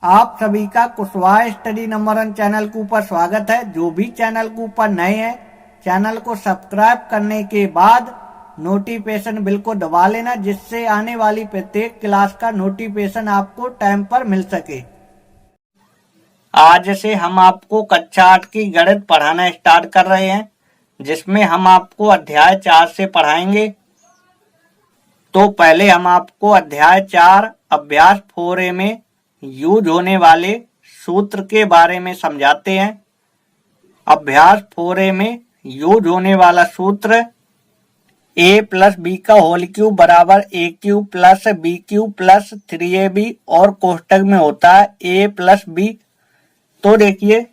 आप सभी का कुशवाहा स्टडी नंबर 1 चैनल के ऊपर स्वागत है। जो भी चैनल के ऊपर नए हैं, चैनल को सब्सक्राइब करने के बाद नोटिफिकेशन बिल को दबा लेना, जिससे आने वाली प्रत्येक क्लास का नोटिफिकेशन आपको टाइम पर मिल सके। आज से हम आपको कक्षा 8 की गणित पढ़ाना स्टार्ट कर रहे हैं, जिसमें हम आपको अध्याय 4 से पढ़ाएंगे। तो पहले हम आपको अध्याय 4 अभ्यास 4A में यूज होने वाले सूत्र के बारे में समझाते हैं। अभ्यास 4A में यूज होने वाला सूत्र a प्लस बी का होल क्यूब बराबर a cube plus B cube plus 3ab और कोष्टक में होता है a प्लस बी। तो देखिए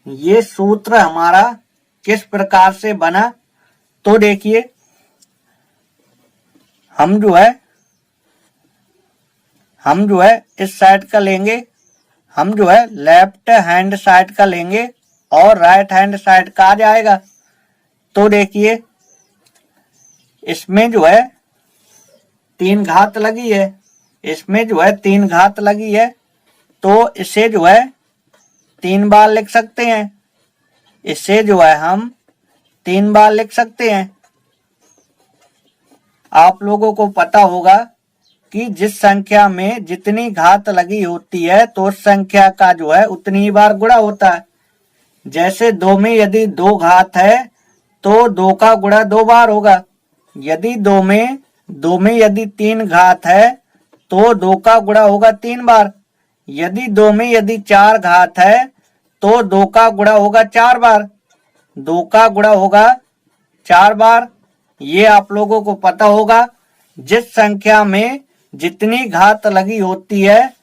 ये सूत्र हमारा किस प्रकार से बना। तो देखिए हम जो है इस साइड का लेंगे, हम जो है लेफ्ट हैंड साइड का लेंगे और राइट हैंड साइड का आ जाएगा। तो देखिए इसमें जो है 3 घात लगी है, इसमें जो है 3 घात लगी है, तो इसे जो है 3 बार लिख सकते हैं। इसे जो है हम 3 बार लिख सकते हैं। आप लोगों को पता होगा कि जिस संख्या में जितनी घात लगी होती है तो उस संख्या का जो है उतनी ही बार गुणा होता है। जैसे 2 में यदि 2 घात है तो 2 का गुणा 2 बार होगा। यदि 2 में यदि 3 घात है तो 2 का गुणा होगा 3 बार। यदि 2 में यदि 4 घात है तो 2 का गुणा होगा 4 बार। 2 का गुणा होगा 4 बार। ये आप लोगों को पता होगा। जिस संख्या में जितनी घात लगी होती है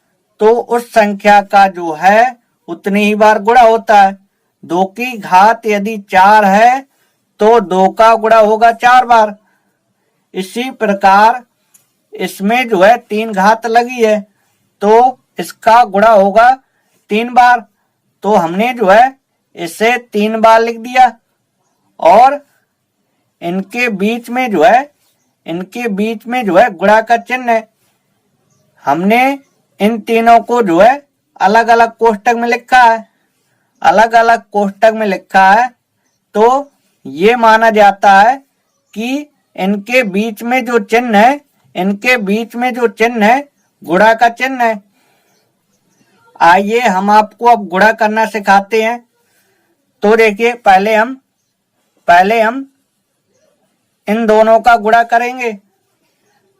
तो उस संख्या का जो है उतनी ही बार गुणा होता है। 2 की घात यदि 4 है तो 2 का गुणा होगा 4 बार। इसी प्रकार इसमें जो है 3 घात लगी है तो इसका गुणा होगा 3 बार। तो हमने जो है इसे 3 बार लिख दिया और इनके बीच में जो है गुणा का चिन्ह है। हमने इन तीनों को जो है अलग अलग कोष्टक में लिखा है, अलग अलग कोष्टक में लिखा है। तो ये माना जाता है कि इनके बीच में जो चिन्ह है गुणा का चिन्ह है। आइए हम आपको अब गुणा करना सिखाते हैं। तो देखिए पहले हम इन दोनों का गुणा करेंगे।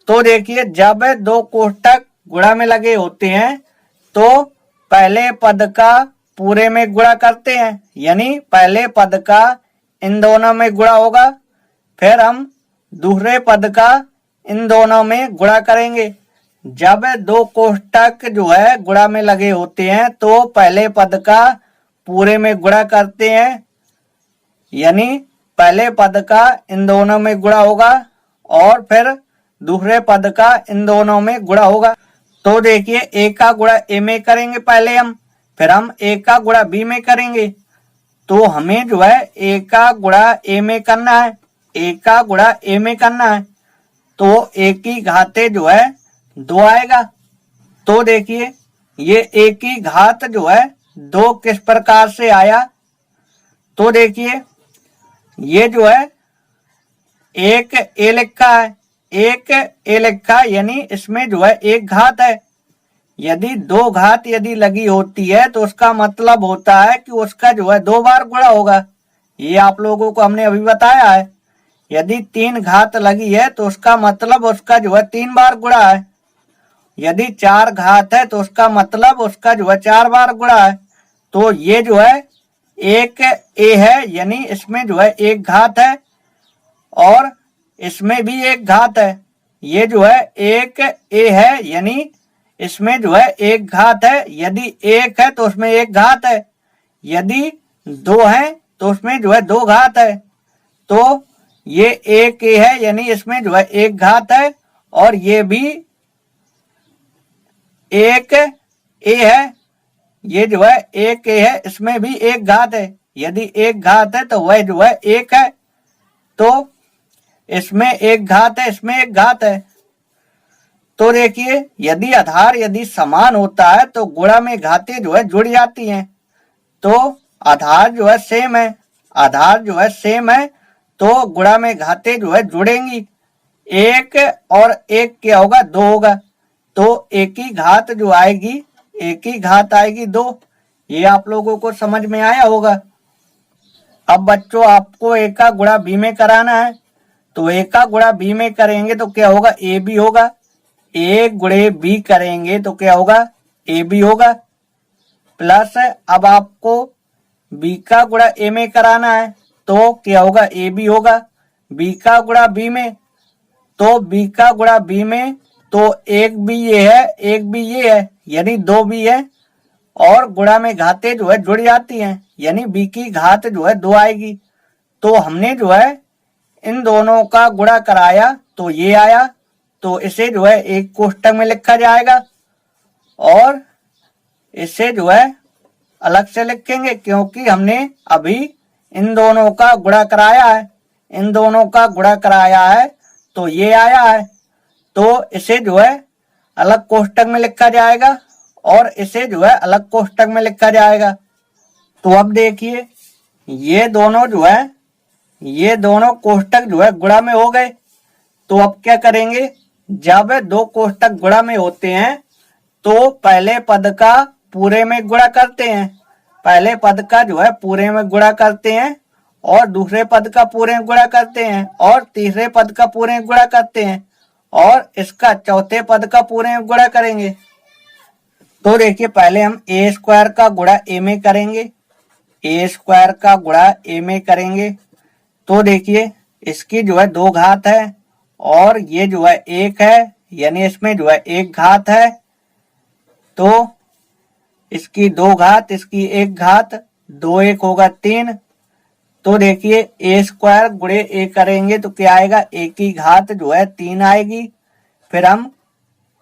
तो देखिए जब 2 कोष्टक गुणा में लगे होते हैं तो पहले पद का पूरे में गुणा करते हैं, यानी पहले पद का इन दोनों में गुणा होगा। फिर हम दूसरे पद का इन दोनों में गुणा करेंगे। जब 2 कोष्टक जो है गुणा में लगे होते हैं तो पहले पद का पूरे में गुणा करते हैं, यानी पहले पद का इन दोनों में गुणा होगा और फिर दूसरे पद का इन दोनों में गुणा होगा। तो देखिए a का गुणा a में करेंगे पहले हम, फिर हम a का गुणा b में करेंगे। तो हमें जो है a का गुणा a में करना है, a का गुणा a में करना है। तो a की घाते जो है 2 आएगा। तो देखिए ये a की घात जो है 2 किस प्रकार से आया। तो देखिए ये जो है एक a लिखा है, एक a लिखा है, यानी इसमें जो है 1 घात है। यदि 2 घात यदि लगी होती है तो उसका मतलब होता है कि उसका जो है 2 बार गुणा होगा। ये आप लोगों को हमने अभी बताया है। यदि 3 घात लगी है तो उसका मतलब उसका जो है 3 बार गुणा है। यदि 4 घात है तो उसका मतलब उसका जो है 4 बार गुणा है। तो ये जो है एक a है, यानी इसमें जो है 1 घात है और इसमें भी 1 घात है। ये जो है एक a है, यानी इसमें जो है 1 घात है। यदि 1 है तो उसमें 1 घात है, यदि 2 है तो उसमें जो है 2 घात है। तो ये एक a है, यानी इसमें जो है 1 घात है और ये भी एक a है। ये जो है एक a है, इसमें भी 1 घात है। यदि 1 घात है तो वह जो है 1 है। तो इसमें 1 घात है, इसमें 1 घात है। तो देखिए यदि आधार यदि समान होता है तो गुणा में घातें जो है जुड़ जाती हैं। तो आधार जो है सेम है, आधार जो है सेम है तो गुणा में घातें जो है जुड़ेंगी। एक और एक क्या होगा, दो होगा। तो एक ही घात जो आएगी, एक ही घात आएगी दो। ये आप लोगों को समझ में आया होगा। अब बच्चों आपको ए का गुणा बी में कराना है, तो ए का गुणा बी में करेंगे तो क्या होगा, ए बी होगा। ए गुणे बी करेंगे तो क्या होगा, ए बी होगा। प्लस अब आपको बी का गुणा ए में कराना है तो क्या होगा, ए बी होगा। बी का गुणा बी में, तो बी का गुणा बी में, तो एक बी ये है, एक बी ये है, यानी दो बी है। और गुणा में घातें जो है जुड़ जाती हैं, यानी बी की घात जो है दो आएगी। तो हमने जो है इन दोनों का गुणा कराया तो ये आया, तो इसे जो है एक कोष्टक में लिखा जाएगा और इसे जो है अलग से लिखेंगे, क्योंकि हमने अभी इन दोनों का गुणा कराया है, इन दोनों का गुणा कराया है तो ये आया है। तो इसे जो है अलग कोष्टक में लिखा जाएगा और इसे जो है अलग कोष्टक में लिखा जाएगा। तो अब देखिए ये दोनों जो है, ये दोनों कोष्टक जो है गुणा में हो गए। तो अब क्या करेंगे, जब दो कोष्टक गुणा में होते हैं तो पहले पद का पूरे में गुणा करते हैं, पहले पद का जो है पूरे में गुणा करते हैं और दूसरे पद का पूरे में गुणा करते हैं और तीसरे पद का पूरे में गुणा करते हैं और इसका चौथे पद का पूरे में गुणा करेंगे। तो देखिए पहले हम ए स्क्वायर का गुणा ए में करेंगे, ए स्क्वायर का गुणा ए में करेंगे। तो देखिए इसकी जो है दो घात है और ये जो है एक है, यानी इसमें जो है एक घात है। तो इसकी दो घात, इसकी एक घात, दो एक होगा तीन। तो देखिए ए स्क्वायर गुणे ए करेंगे तो क्या आएगा, ए की घात जो है तीन आएगी। फिर हम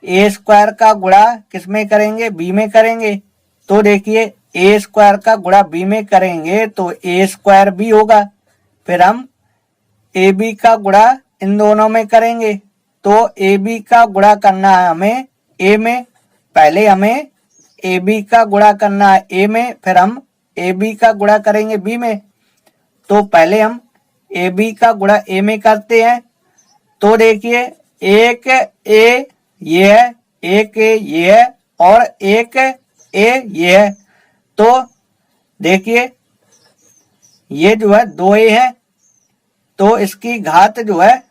ए स्क्वायर का गुणा किस में करेंगे, बी में करेंगे। तो देखिए ए स्क्वायर का गुणा बी में करेंगे तो ए स्क्वायर बी होगा। फिर हम ए बी का गुणा इन दोनों में करेंगे तो ए बी का गुणा करना है हमें ए में, पहले हमें ए बी का गुणा करना है ए में, फिर हम ए बी का गुणा करेंगे बी में। तो पहले हम ए बी का गुणा ए में करते हैं। तो देखिए एक ए ये है, एक ए ये है और एक ए ये है। तो देखिए ये जो है दो ए है तो इसकी घात जो है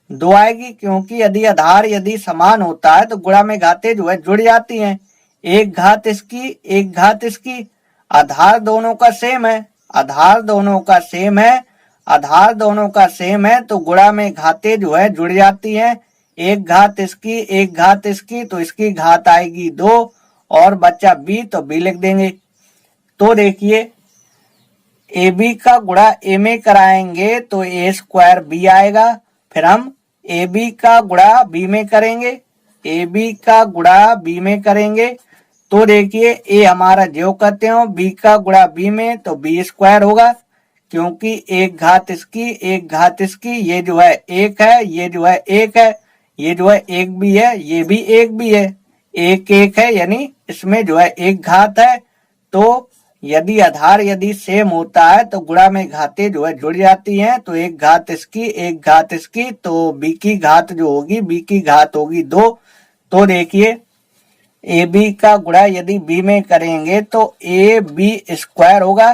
दो आएगी, क्योंकि यदि आधार यदि समान होता है तो गुणा में घातें जो है जुड़ जाती हैं। एक घात इसकी, एक घात इसकी, आधार दोनों का सेम है, आधार दोनों का सेम है, आधार दोनों का सेम है तो गुणा में घातें जो है जुड़ जाती हैं। एक घात इसकी, एक घात इसकी, तो इसकी घात आएगी दो और बच्चा बी, तो बी लिख देंगे। तो देखिए ए बी का गुणा ए में कराएंगे तो ए स्क्वायर बी आएगा। फिर हम ए बी का गुणा बी में करेंगे, ए बी का गुणा बी में करेंगे। तो देखिए ए हमारा जो कहते हो, बी का गुणा बी में तो बी स्क्वायर होगा, क्योंकि एक घात इसकी, एक घात इसकी, ये जो है एक है, ये जो है एक है, ये जो है एक भी है, ये भी एक भी है, एक एक है, यानी इसमें जो है एक घात है। तो यदि आधार यदि सेम होता है तो गुणा में घातें जो है जुड़ जाती हैं। तो एक घात इसकी, एक घात इसकी, तो बी की घात जो होगी, बी की घात होगी दो। तो देखिए ए बी का गुणा यदि बी में करेंगे तो ए बी स्क्वायर होगा।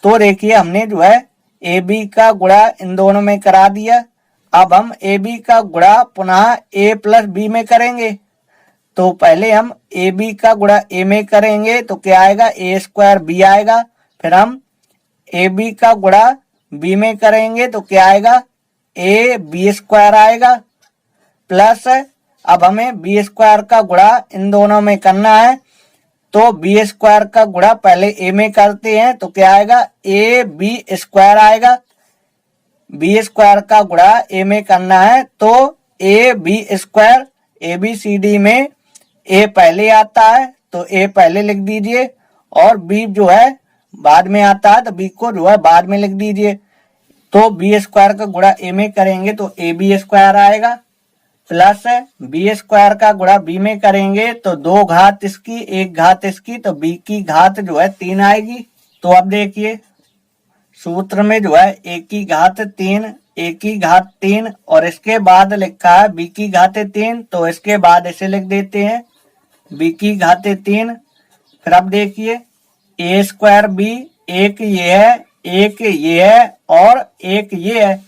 तो देखिए हमने जो है ए बी का गुणा इन दोनों में करा दिया। अब हम ए बी का गुणा पुनः ए प्लस बी में करेंगे। तो पहले हम ए बी का गुणा ए में करेंगे तो क्या आएगा, ए स्क्वायर बी आएगा। फिर हम ए बी का गुणा बी में करेंगे तो क्या आएगा, ए बी स्क्वायर आएगा। प्लस अब हमें बी स्क्वायर का गुणा इन दोनों में करना है तो बी स्क्वायर का गुणा पहले ए में करते हैं तो क्या आएगा, ए बी स्क्वायर आएगा। बी स्क्वायर का गुणा ए में करना है तो A B square, A B C D में ए पहले आता है तो ए पहले लिख दीजिए और बी जो है बाद में आता है तो बी को जो है बाद में लिख दीजिए। तो बी स्क्वायर का गुणा ए में करेंगे तो ए बी स्क्वायर आएगा। प्लस बी स्क्वायर का गुणा बी में करेंगे तो 2 घात इसकी 1 घात इसकी, तो बी की घात जो है 3 आएगी। तो अब देखिए सूत्र में जो है ए की घात 3, ए की घात 3 और इसके बाद लिखा है बी की घात 3, तो इसके बाद इसे लिख देते हैं बी की घात 3। फिर अब देखिए ए स्क्वायर बी, एक ये है, एक ये है और एक ये है,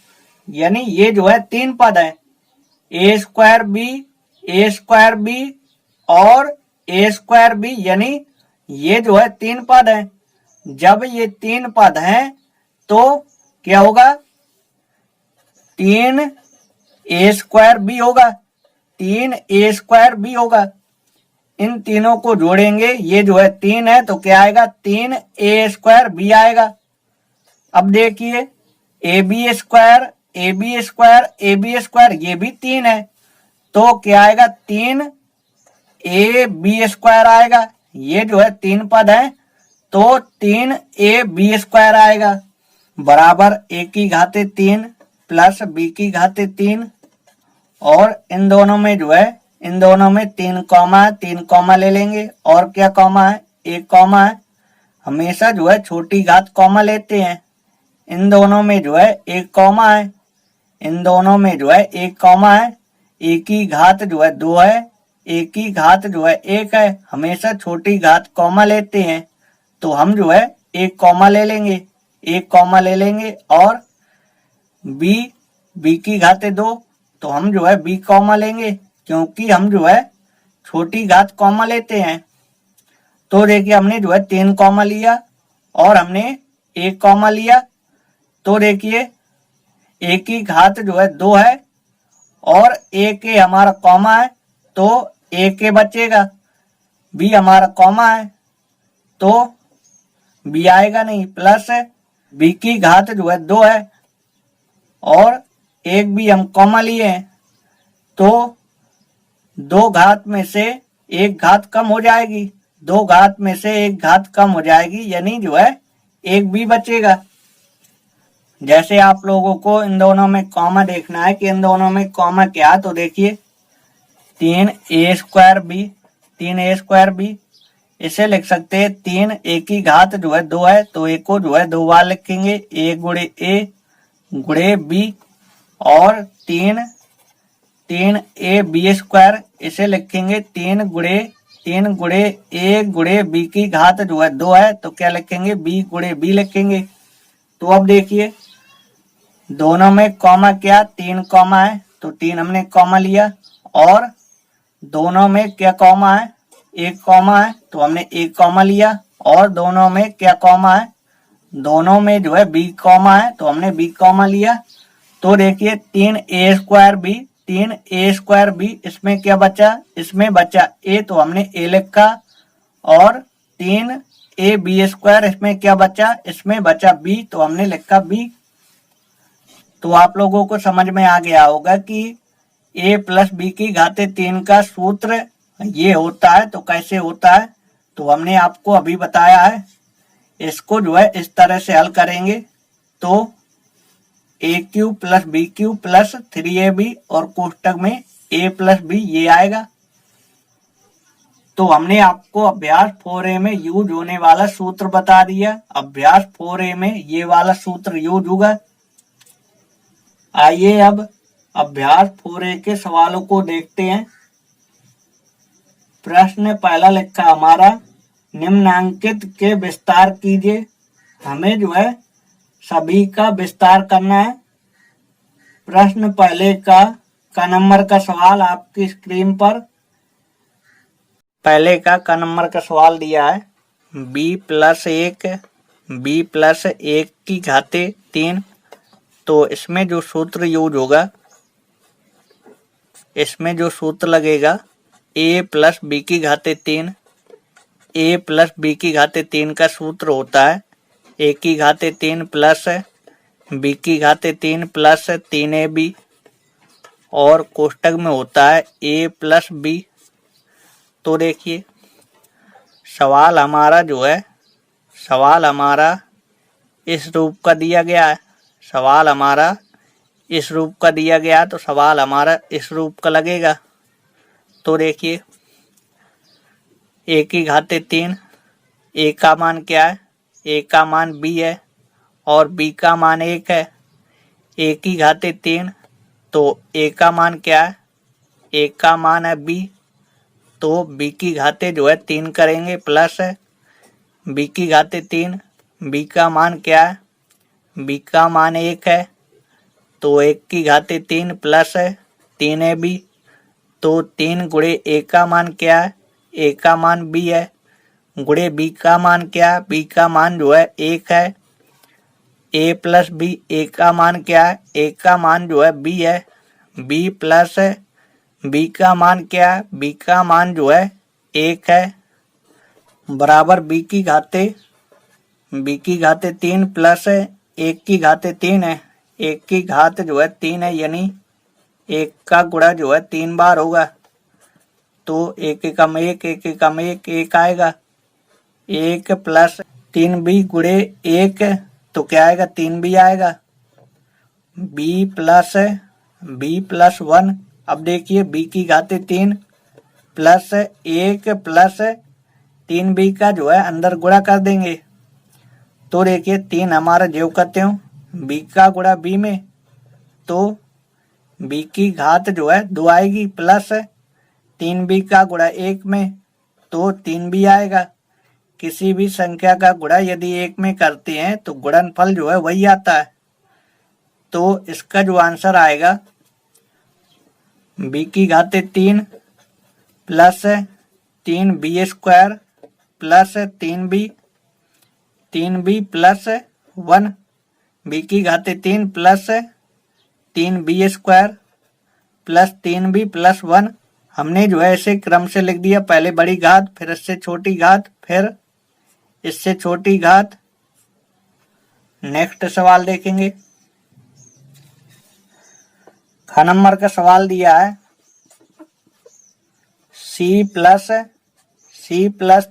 यानी ये जो है 3 पद है। ए स्क्वायर बी और ए स्क्वायर बी, यानी ये जो है 3 पद है। जब ये 3 पद हैं तो क्या होगा, 3 ए स्क्वायर बी होगा, 3 ए स्क्वायर बी होगा। इन तीनों को जोड़ेंगे, ये जो है 3 है तो क्या आएगा, 3 ए स्क्वायर बी आएगा। अब देखिए A B square A B square A B square ये भी 3 है, तो क्या आएगा, 3 ए बी स्क्वायर आएगा। ये जो है 3 पद है तो 3 ए बी स्क्वायर आएगा, बराबर ए की घाते 3 प्लस बी की घाते 3। और इन दोनों में जो है, इन दोनों में 3 कॉमा है, 3 कॉमा ले लेंगे। और क्या कॉमा है, 1 कॉमा है। हमेशा जो है छोटी घात कॉमा लेते हैं। इन दोनों में जो है 1 कॉमा है, इन दोनों में जो है 1 कॉमा है। ए की घात जो है 2 है, ए की घात जो है 1 है। हमेशा छोटी घात कॉमा लेते हैं, तो हम जो है 1 कॉमा ले लेंगे, 1 कॉमा ले लेंगे। और बी की घाते 2, तो हम जो है बी कॉमा लेंगे, क्योंकि हम जो है छोटी घात कॉमा लेते हैं। तो देखिए हमने जो है 3 कॉमा लिया और हमने 1 कॉमा लिया। तो देखिए ए की घात जो है 2 है और ए के हमारा कॉमा है, तो ए के बचेगा। बी हमारा कॉमा है तो बी आएगा नहीं, प्लस बी की घात जो है 2 है और एक भी हम कॉमा लिए हैं, तो 2 घात में से 1 घात कम हो जाएगी, 2 घात में से 1 घात कम हो जाएगी, यानी जो है 1 भी बचेगा। जैसे आप लोगों को इन दोनों में कॉमा देखना है कि इन दोनों में कॉमा क्या, तो देखिए 3 ए स्क्वायर बी, 3 ए स्क्वायर बी, इसे लिख सकते हैं 3 ए की घात जो है 2 है, तो ए को जो है 2 बार लिखेंगे, ए गुणे बी। और 3 ए बी स्क्वायर, इसे लिखेंगे 3 गुणे ए गुणे बी की घात जो है 2 है, तो क्या लिखेंगे, बी गुणे बी लिखेंगे। तो अब देखिए दोनों में कॉमा क्या, 3 कॉमा है, तो 3 हमने कॉमा लिया। और दोनों में क्या कॉमा है, 1 कॉमा है, तो हमने 1 कॉमा लिया। और दोनों में क्या कॉमा है, दोनों में जो है बी कॉमा है, तो हमने बी कॉमा लिया। तो देखिए 3 ए स्क्वायर बी, 3 ए स्क्वायर बी, इसमें क्या बचा, इसमें बचा ए, तो हमने ए लिखा। और 3 ए बी स्क्वायर, इसमें क्या बचा, इसमें बचा बी, तो हमने लिखा बी। तो आप लोगों को समझ में आ गया होगा कि ए प्लस बी की घाते 3 का सूत्र ये होता है। तो कैसे होता है, तो हमने आपको अभी बताया है। इसको जो है इस तरह से हल करेंगे तो a cube plus b cube plus 3ab और कोष्टक में ए प्लस बी ये आएगा। तो हमने आपको अभ्यास 4a में यूज होने वाला सूत्र बता दिया। अभ्यास 4a में ये वाला सूत्र यूज होगा। आइए अब अभ्यास 4a के सवालों को देखते हैं। प्रश्न पहला लिखा हमारा, निम्नांकित के विस्तार कीजिए। हमें जो है सभी का विस्तार करना है। प्रश्न पहले का नंबर का सवाल आपकी स्क्रीन पर, पहले का नंबर का सवाल दिया है, b प्लस 1 की घाते 3। तो इसमें जो सूत्र यूज होगा, इसमें जो सूत्र लगेगा a प्लस बी की घाते 3, a प्लस बी की घाते 3 का सूत्र होता है a की घाते 3 प्लस बी की घाते 3 प्लस 3ab और कोष्टक में होता है a प्लस बी। तो देखिए सवाल हमारा जो है, सवाल हमारा इस रूप का दिया गया है। सवाल हमारा इस रूप का दिया गया तो सवाल हमारा इस रूप का लगेगा। तो देखिए a की घाते 3, a का मान क्या है, a का मान b है और b का मान 1 है। a की घाते 3 तो a का मान क्या है, a का मान है b, तो b की घाते जो है 3 करेंगे प्लस है b की घाते 3, b का मान क्या है, b का मान 1 है, तो 1 की घाते 3 प्लस है 3 है b, तो 3 गुणे a का मान क्या है, a का मान b है, गुणे b का मान क्या है, b का मान जो है 1 है, a प्लस b, a का मान क्या है, a का मान जो है b है, b प्लस b का मान क्या है, b का मान जो है 1 है, बराबर b की घाते 3 प्लस 1 की घाते 3 है, 1 की घात जो है 3 है, यानी 1 का गुणा जो है 3 बार होगा, तो 1 एकम 1, 1 एकम 1, 1 आएगा। 1 प्लस 3b गुणे 1 तो क्या आएगा, 3b आएगा। b प्लस 1, अब देखिए b की घाते 3 प्लस 1 प्लस 3b का जो है अंदर गुणा कर देंगे, तो देखिए 3 हमारा जो करते हो b का गुणा b में, तो b की घात जो है 2 आएगी प्लस 3b का गुणा 1 में, तो 3b आएगा। किसी भी संख्या का गुणा यदि 1 में करते हैं तो गुणनफल जो है वही आता है, तो इसका जो आंसर आएगा b की घाते 3 plus 3b square plus 3b plus 1, b की घाते 3 plus 3b square plus 3b plus 1। हमने जो है ऐसे क्रम से लिख दिया, पहले बड़ी घात, फिर इससे छोटी घात, फिर इससे छोटी घात। नेक्स्ट सवाल देखेंगे। ख नंबर का सवाल दिया है c प्लस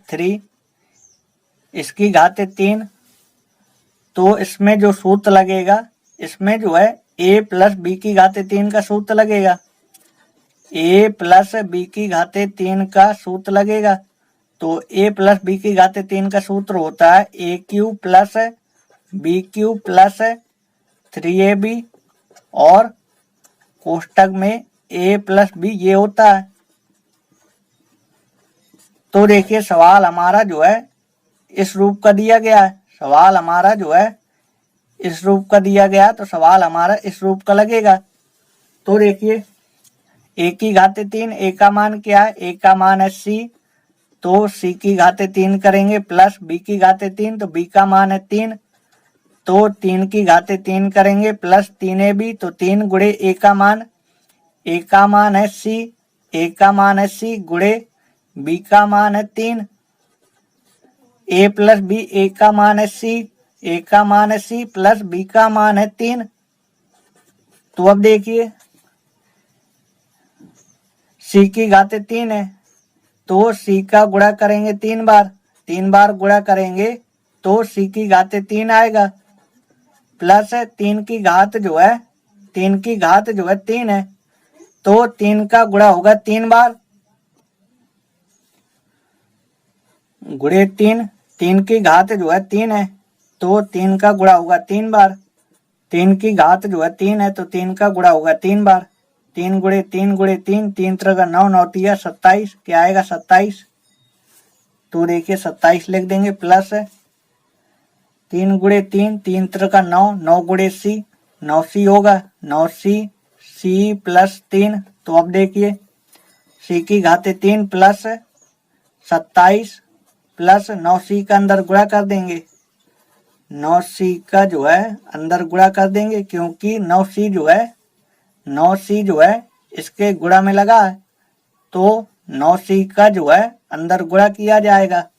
3 इसकी घाते 3, तो इसमें जो सूत्र लगेगा, इसमें जो है a प्लस b की घाते 3 का सूत्र लगेगा, a प्लस b की घाते 3 का सूत्र लगेगा, तो a प्लस b की घाते 3 का सूत्र होता है a cube plus b cube plus 3ab और कोष्टक में a प्लस b ये होता है। तो देखिए सवाल हमारा जो है इस रूप का दिया गया है, सवाल हमारा जो है इस रूप का दिया गया, तो सवाल हमारा इस रूप का लगेगा। तो देखिए a की घाते 3, a का मान क्या है, a का मान है c, तो c की घाते 3 करेंगे प्लस b की घाते 3, तो b का मान है 3, तो 3 की घाते 3 करेंगे प्लस 3ab, तो 3 गुणे a का मान है c, a का मान है c गुणे b का मान है 3, a प्लस b, a का मान है c, a का मान है c प्लस b का मान है 3। तो अब देखिए c की घाते 3 है, तो c का गुणा करेंगे 3 बार गुणा करेंगे तो c की घाते 3 आएगा, प्लस 3 की घात जो है 3 है, तो 3 का गुणा होगा 3 बार, गुणे 3 की घात जो है 3 है, तो 3 का गुणा होगा 3 बार, 3 की घात जो है 3 है, तो 3 का गुणा होगा 3 बार, 3 गुणे 3 गुणे 3, 3 त्रिका 9, 9 तिया 27, क्या आएगा 27। तो देखिए 27 लिख देंगे प्लस 3 गुणे 3, 3 त्रिका 9, 9 गुणे c, 9c होगा, 9c c प्लस 3। तो अब देखिए c की घाते 3 प्लस 27 प्लस 9c का अंदर गुणा कर देंगे, 9c का जो है अंदर गुणा कर देंगे, क्योंकि 9c जो है इसके गुणा में लगा है, तो 9c का जो है अंदर गुणा किया जाएगा,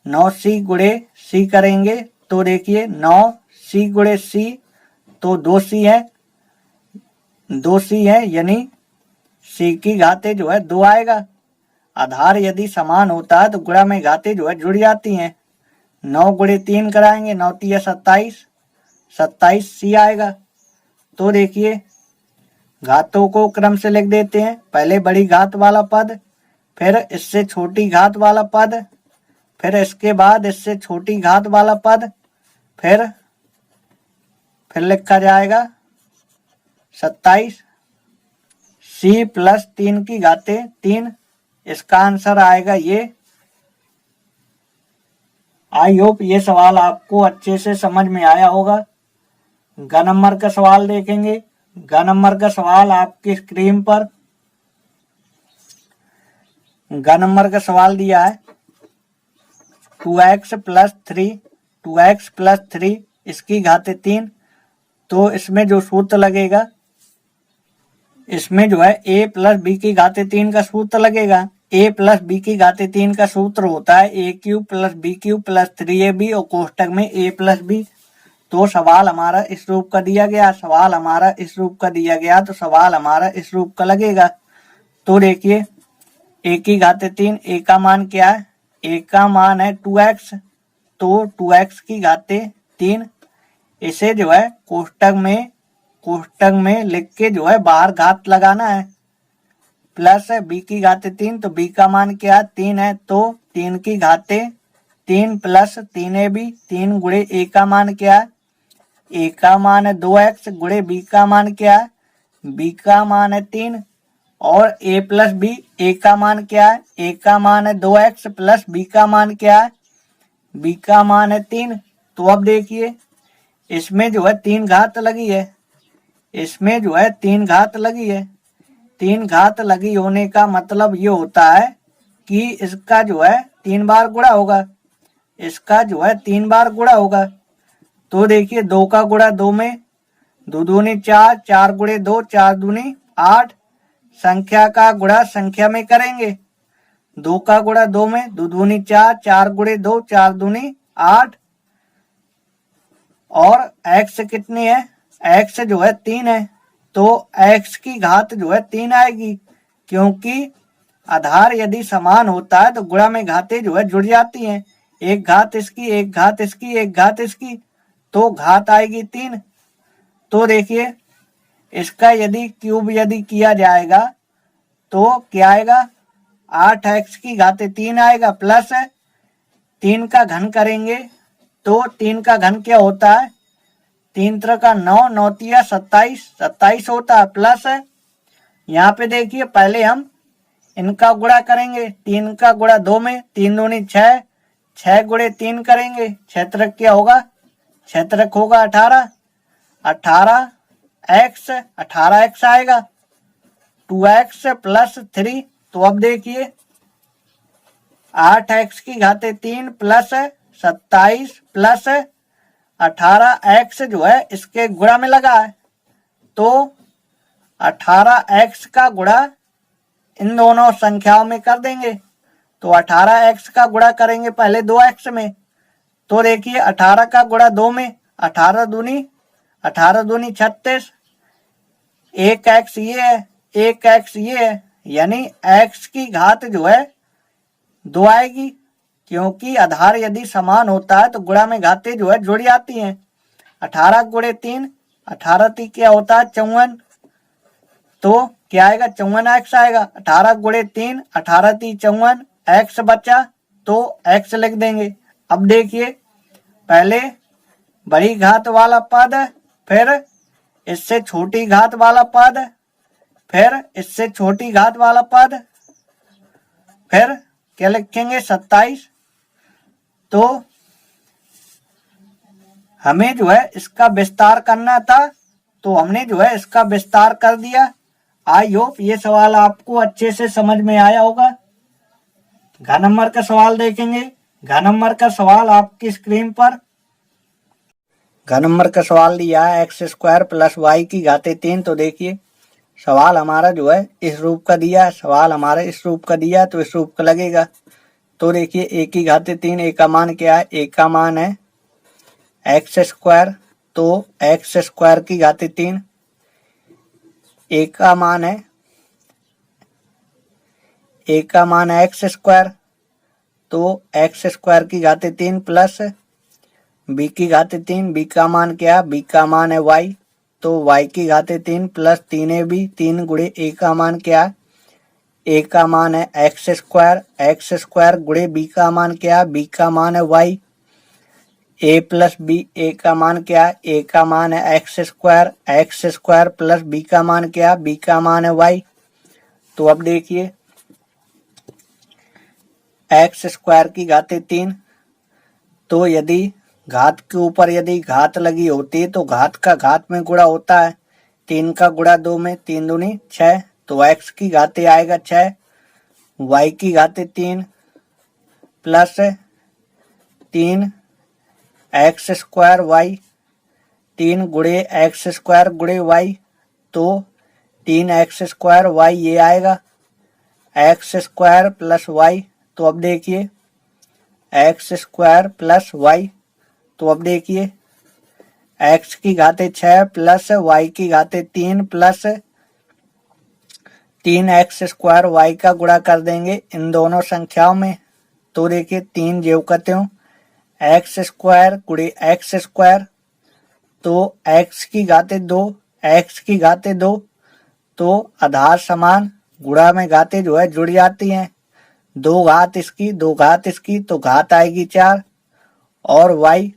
9c गुणे c करेंगे, तो देखिए 9c गुणे c, तो 2c है, यानी c की घाते जो है 2 आएगा। आधार यदि समान होता है तो गुणा में घाते जो है जुड़ जाती हैं, 9 गुणे 3 कराएंगे, 9 तिया 27 c आएगा। तो देखिए घातों को क्रम से लिख देते हैं। पहले बड़ी घात वाला पद, फिर इससे छोटी घात वाला पद, फिर इसके बाद इससे छोटी घात वाला पद, फिर लिखा जाएगा 27 c प्लस 3 की घातें 3। इसका आंसर आएगा ये। आई होप ये सवाल आपको अच्छे से समझ में आया होगा। ग नंबर का सवाल देखेंगे। ग नंबर का सवाल आपकी स्क्रीन पर ग नंबर का सवाल दिया है 2x प्लस 3, 2x प्लस 3 इसकी घातें 3। तो इसमें जो सूत्र लगेगा, इसमें जो है a प्लस बी की घातें 3 का सूत्र लगेगा। a प्लस बी की घातें 3 का सूत्र होता है a cube plus B cube plus 3ab और कोष्टक में a प्लस बी। तो सवाल हमारा इस रूप का दिया गया, सवाल हमारा इस रूप का दिया गया, तो सवाल हमारा इस रूप का लगेगा। तो देखिए a की घातें 3, a का मान क्या है? a का मान है 2x, तो 2x की घातें 3। इसे जो है कोष्टक में लिख के जो है बाहर घात लगाना है। प्लस है b की घातें 3, तो b का मान क्या है? 3 है, तो 3 की घातें 3 प्लस 3ab, 3 गुणे a का मान क्या है? a का मान है 2x गुणे b का मान क्या है? b का मान है 3 और a प्लस b, a का मान क्या है? a का मान है 2x प्लस b का मान क्या है? b का मान है 3। तो अब देखिए इसमें जो है 3 घात लगी है, इसमें जो है 3 घात लगी है। 3 घात लगी होने का मतलब ये होता है कि इसका जो है 3 बार गुणा होगा, इसका जो है 3 बार गुणा होगा। तो देखिए 2 का गुणा 2 में, 2 दूनी 4, 4 गुणे 2, 4 दूनी 8। संख्या का गुणा संख्या में करेंगे। 2 का गुणा 2 में, 2 दूनी 4, 4 गुणे 2, 4 दूनी 8। और x कितनी है? x जो है 3 है, तो x की घात जो है 3 आएगी, क्योंकि आधार यदि समान होता है तो गुणा में घातें जो है जुड़ जाती हैं। एक घात इसकी, एक घात इसकी, एक घात इसकी, तो घात आएगी 3। तो देखिए इसका यदि क्यूब यदि किया जाएगा तो क्या आएगा? 8x की घातें 3 आएगा, प्लस 3 का घन करेंगे तो 3 का घन क्या होता है? 3 त्रिक का 9, 9 तिया 27, 27 होता है, प्लस यहाँ पे देखिए पहले हम इनका गुणा करेंगे। 3 का गुणा 2 में, 3 दूनी 6, 6 गुणे 3 करेंगे, 6 त्रिक क्या होगा? 6 त्रिक होगा 18, 18x आएगा। 2x प्लस 3, तो अब देखिए 8x की घातें 3 प्लस 27 प्लस 18x जो है इसके गुणा में लगा है, तो 18x का गुणा इन दोनों संख्याओं में कर देंगे। तो 18x का गुणा करेंगे पहले 2x में, तो देखिए 18 का गुणा 2 में, 18 दूनी 36, 1x ये है, 1x ये है, यानी x की घात जो है 2 आएगी, क्योंकि आधार यदि समान होता है तो गुणा में घातें जो है जुड़ जाती हैं। 18 गुणे 3, 18 3 क्या होता है? 54, तो क्या आएगा? 54x आएगा। 18 गुणे 3, 18 3 54, x बचा तो x लिख देंगे। अब देखिए पहले बड़ी घात वाला पद, फिर इससे छोटी घात वाला पद, फिर इससे छोटी घात वाला पद, फिर क्या लिखेंगे? 27। तो हमें जो है इसका विस्तार करना था, तो हमने जो है इसका विस्तार कर दिया। आई होप ये सवाल आपको अच्छे से समझ में आया होगा। घ नंबर का सवाल देखेंगे। घ नंबर का सवाल आपकी स्क्रीन पर घ नंबर का सवाल दिया है x² प्लस y की घातें 3। तो देखिए सवाल हमारा जो है इस रूप का दिया है, सवाल हमारा इस रूप का दिया है, तो इस रूप का लगेगा। तो देखिए a की घातें 3, a का मान क्या है? a का मान है x², तो x² की घातें 3, a का मान है x², तो x² की घातें 3 प्लस b की घातें 3, b का मान क्या है? b का मान है y, तो y की घाते 3 प्लस 3ab, 3 गुणे a का मान क्या है, a का मान है एक्स स्क्वायर गुणे b का मान क्या है, b का मान है y, a plus B, a का मान क्या है, a का मान है एक्स स्क्वायर प्लस b का मान क्या है, b का मान है y। तो अब देखिए एक्स स्क्वायर की घाते 3, तो यदि घात के ऊपर यदि घात लगी होती है तो घात का घात में गुणा होता है, 3 का गुणा 2 में, 3 दूनी 6, तो x की घाते आएगा 6, y की घाते 3 प्लस 3 एक्स स्क्वायर वाई, 3 गुणे एक्स स्क्वायर गुणे वाई, तो 3 एक्स स्क्वायर वाई ये आएगा, एक्स स्क्वायर प्लस वाई। तो अब देखिए एक्स स्क्वायर प्लस वाई, तो अब देखिए एक्स की घाते 6 प्लस वाई की घाते 3 प्लस 3 एक्स स्क्वायर वाई का गुणा कर देंगे इन दोनों संख्याओं में, तो देखिए 3 जेव करते हो एक्स स्क्वायर गुणे एक्स स्क्वायर, तो एक्स की घाते 2 एक्स की घाते 2, तो आधार समान गुणा में घाते जो है जुड़ जाती हैं, 2 घात इसकी 2 घात इसकी, तो घात आएगी 4, और y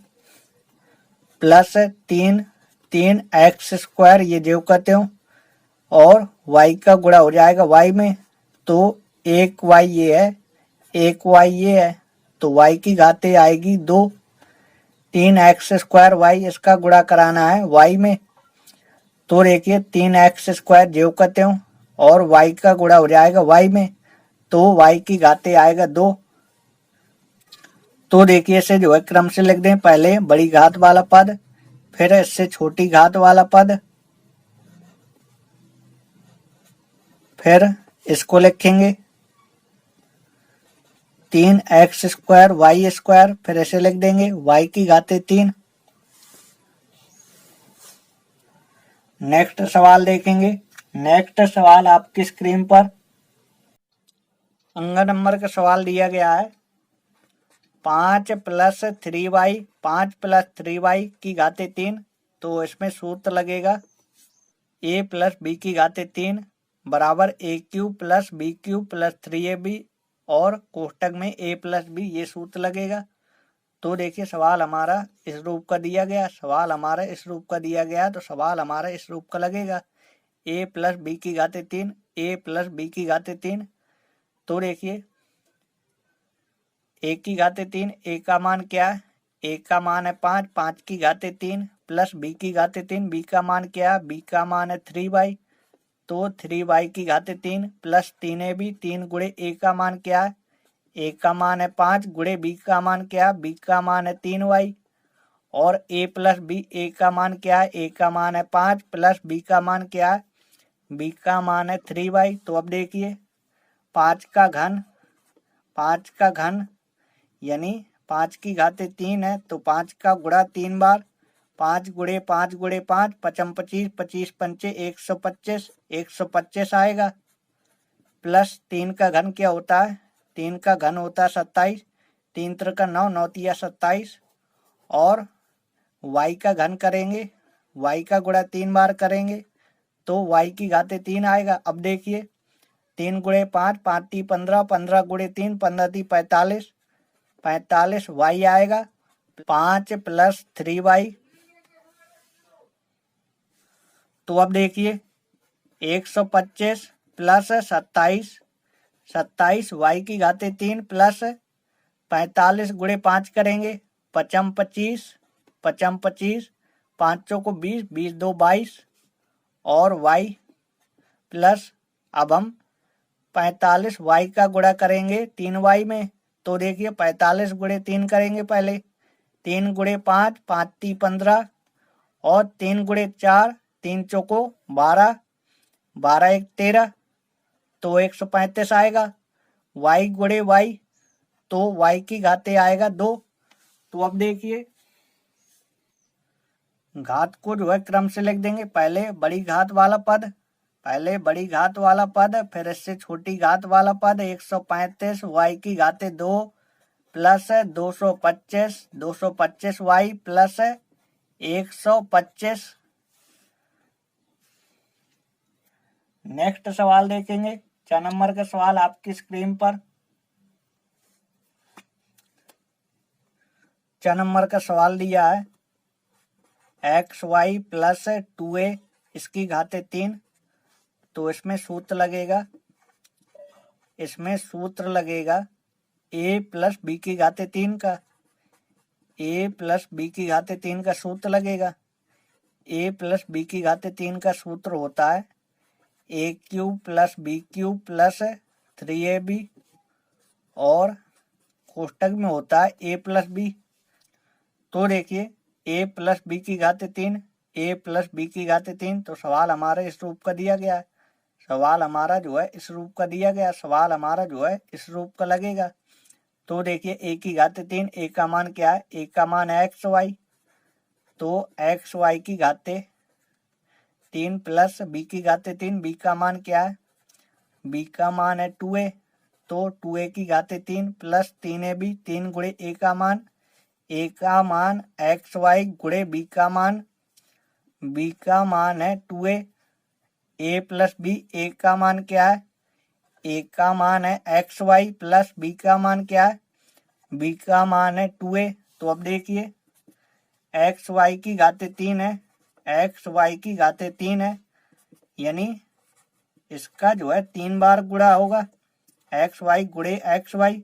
प्लस 3 एक्स स्क्वायर ये जेव करते हो और y का गुणा हो जाएगा y में, तो 1 y ये है 1 y ये है, तो y की घाते आएगी 2, 3 एक्स स्क्वायर वाई इसका गुणा कराना है y में, तो देखिए 3 एक्स स्क्वायर जेव करते हो और y का गुणा हो जाएगा y में, तो y की घाते आएगा 2। तो देखिए इसे जो है क्रम से लिख दें, पहले बड़ी घात वाला पद, फिर इससे छोटी घात वाला पद, फिर इसको लिखेंगे 3 एक्स स्क्वायर वाई स्क्वायर, फिर ऐसे लिख देंगे y की घाते 3। नेक्स्ट सवाल देखेंगे। नेक्स्ट सवाल आपकी स्क्रीन पर अंक नंबर का सवाल दिया गया है 5 प्लस 3y, 5 प्लस 3y की घाते 3, तो इसमें सूत्र लगेगा a प्लस बी की घाते 3 बराबर a cube plus B cube plus 3ab, और कोष्टक में a प्लस बी ये सूत्र लगेगा। तो देखिए सवाल हमारा इस रूप का दिया गया, सवाल हमारा इस रूप का दिया गया, तो सवाल हमारा इस रूप का लगेगा a प्लस बी की घाते 3, a प्लस बी की घाते 3, तो देखिए a की घाते 3, a का मान क्या है, a का मान है 5, 5 की घाते 3 प्लस b की घाते 3, b का मान क्या है, b का मान है 3y, तो 3y की घाते 3 प्लस 3ab, 3 गुणे a का मान क्या है, a का मान है 5 गुणे b का मान क्या है, b का मान है 3y, और a प्लस b, a का मान क्या है, a का मान है 5 प्लस b का मान क्या है, b का मान है 3y। तो अब देखिए 5 का घन यानी 5 की घाते 3 है, तो 5 का गुणा 3 बार, 5 गुणे 5 गुणे 5, 5 25, 25 पंचे 125, 125 आएगा, प्लस 3 का घन क्या होता है, 3 का घन होता है 27, 3 त्रिका 9, 9 तिया 27, और y का घन करेंगे, y का गुणा 3 बार करेंगे तो y की घाते 3 आएगा। अब देखिए 3 गुणे 5, 5 ती 15, 15 गुणे 3, 15 ती 45, 45 y आएगा, 5 प्लस 3y, तो अब देखिए 125 प्लस 27, 27 y की घाते 3 प्लस 45 गुणे 5 करेंगे, 5 25, 5 25, 5 को 20, 20 2 22, और y प्लस अब हम 45 y का गुणा करेंगे 3y में, तो देखिए 45 गुणे 3 करेंगे पहले, 3 गुणे 5, 5 ती 15, और 3 गुणे 4, 3 चौको 12, 12 1 13, तो 135 आएगा, y गुणे y, तो y की घाते आएगा 2। तो अब देखिए घात को जो है क्रम से लिख देंगे, पहले बड़ी घात वाला पद, पहले बड़ी घात वाला पद, फिर इससे छोटी घात वाला पद 135 y की घाते 2 प्लस 225 y प्लस 125 नेक्स्ट सवाल देखेंगे। 4 नंबर का सवाल आपकी स्क्रीन पर। 4 नंबर का सवाल दिया है XY प्लस 2A इसकी घाते 3। तो इसमें सूत्र लगेगा A प्लस B की घाते 3 का। A प्लस B की घाते 3 का सूत्र लगेगा। A प्लस B की घाते 3 का सूत्र होता है A cube plus B cube plus 3AB और कोष्टक में होता है A प्लस B। तो देखिए A प्लस B की घाते 3, A प्लस B की घाते 3। तो सवाल हमारा इस रूप का दिया गया है। सवाल हमारा जो है इस रूप का दिया गया, सवाल हमारा जो है इस रूप का लगेगा। तो देखिए A की घाते 3, A का मान क्या है? A का मान है XY। तो XY की घाते 3 प्लस B की घाते 3, B का मान क्या है? B का मान है 2A। तो 2A की घाते 3 प्लस 3AB, 3 गुणे A का मान, A का मान XY गुणे B का मान, B का मान है 2A। A plus B, A का मान क्या है? A का मान है XY प्लस B का मान क्या है? B का मान है 2A। तो अब देखिए XY की घाते 3 है, XY की घाते 3 है, यानी इसका जो है 3 बार गुणा होगा। XY गुणे XY,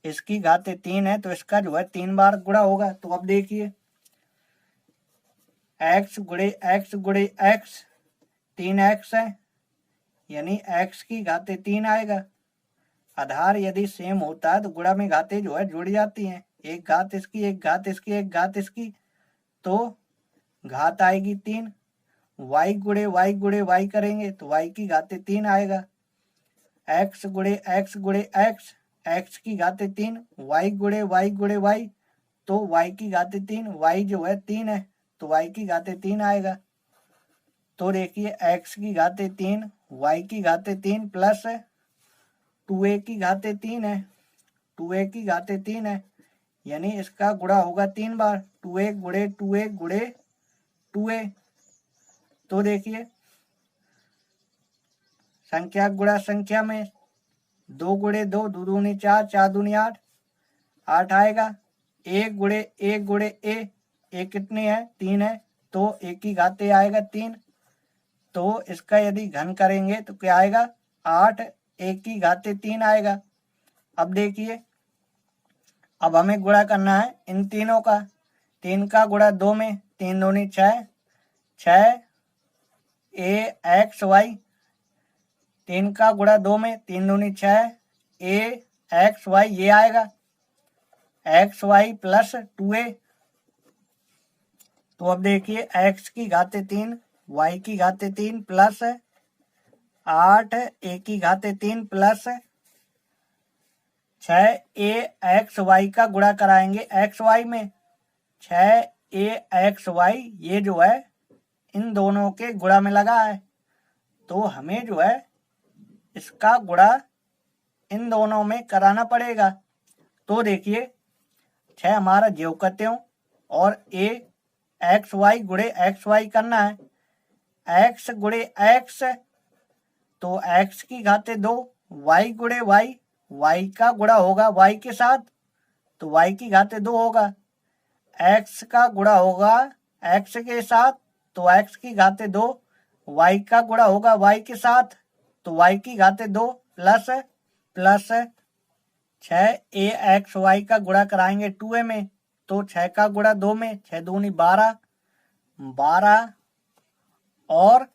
इसकी घाते 3 है तो इसका जो है 3 बार गुणा होगा। तो अब देखिए x गुणे x 3x है, यानी x की घाते 3 आएगा। आधार यदि सेम होता है तो गुणा में घाते जो है जुड़ जाती हैं, एक घात इसकी, एक घात इसकी, एक घात इसकी, तो घात आएगी 3। y गुणे y करेंगे तो y की घाते 3 आएगा। x गुणे x, x की घाते 3, y गुणे y, तो y की घाते 3, y जो है 3 है तो y की घाते 3 आएगा। तो देखिए x की घाते 3, y की घाते 3 प्लस 2a की घाते 3 है, 2a की घाते 3 है, यानी इसका गुणा होगा 3 बार, 2a गुणे 2a। तो देखिए संख्या गुणा संख्या में 2 गुणे 2, 2 दूनी 4, 4 दूनी 8, 8 आएगा। a गुणे a कितने है? 3 है, तो a की घाते आएगा 3। तो इसका यदि घन करेंगे तो क्या आएगा? 8 a की घाते 3 आएगा। अब देखिए अब हमें गुणा करना है इन तीनों का। 3 का गुणा 2 में, 3 दूनी 6, 6 AXY। 3 का गुणा 2 में, 3 दूनी 6 AXY, ये आएगा XY प्लस 2A। तो अब देखिए x की घाते 3, y की घाते 3 प्लस 8 a की घाते 3 प्लस 6 AXY का गुणा कराएंगे XY में, 6 AXY ये जो है इन दोनों के गुणा में लगा है, तो हमें जो है इसका गुणा इन दोनों में कराना पड़ेगा। तो देखिए 6 हमारा ज्यों और AXY गुणे XY करना है, x गुणे x, तो x की घाते 2, y गुणे y का गुणा होगा y के साथ, तो y की घाते 2 होगा। x का गुणा होगा x के साथ, तो x की घाते 2, y का गुणा होगा y के साथ, तो y की घाते 2 प्लस 6 AXY का गुणा कराएंगे 2a में, तो 6 का गुणा 2 में, 6 दूनी 12, 12 और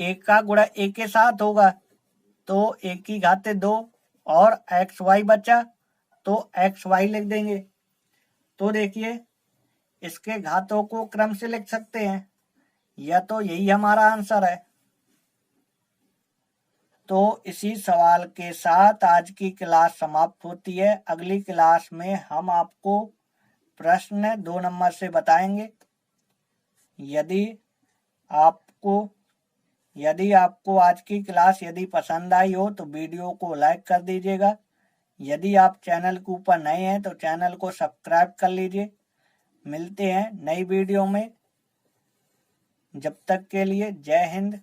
1 का गुणा a के साथ होगा, तो a की घाते 2 और XY बचा, तो XY लिख देंगे। तो देखिए इसके घातों को क्रम से लिख सकते हैं, या तो यही हमारा आंसर है। तो इसी सवाल के साथ आज की क्लास समाप्त होती है। अगली क्लास में हम आपको प्रश्न 2 नंबर से बताएंगे। यदि आपको आज की क्लास यदि पसंद आई हो तो वीडियो को लाइक कर दीजिएगा। यदि आप चैनल के ऊपर नए हैं तो चैनल को सब्सक्राइब कर लीजिए। मिलते हैं नई वीडियो में, जब तक के लिए जय हिंद।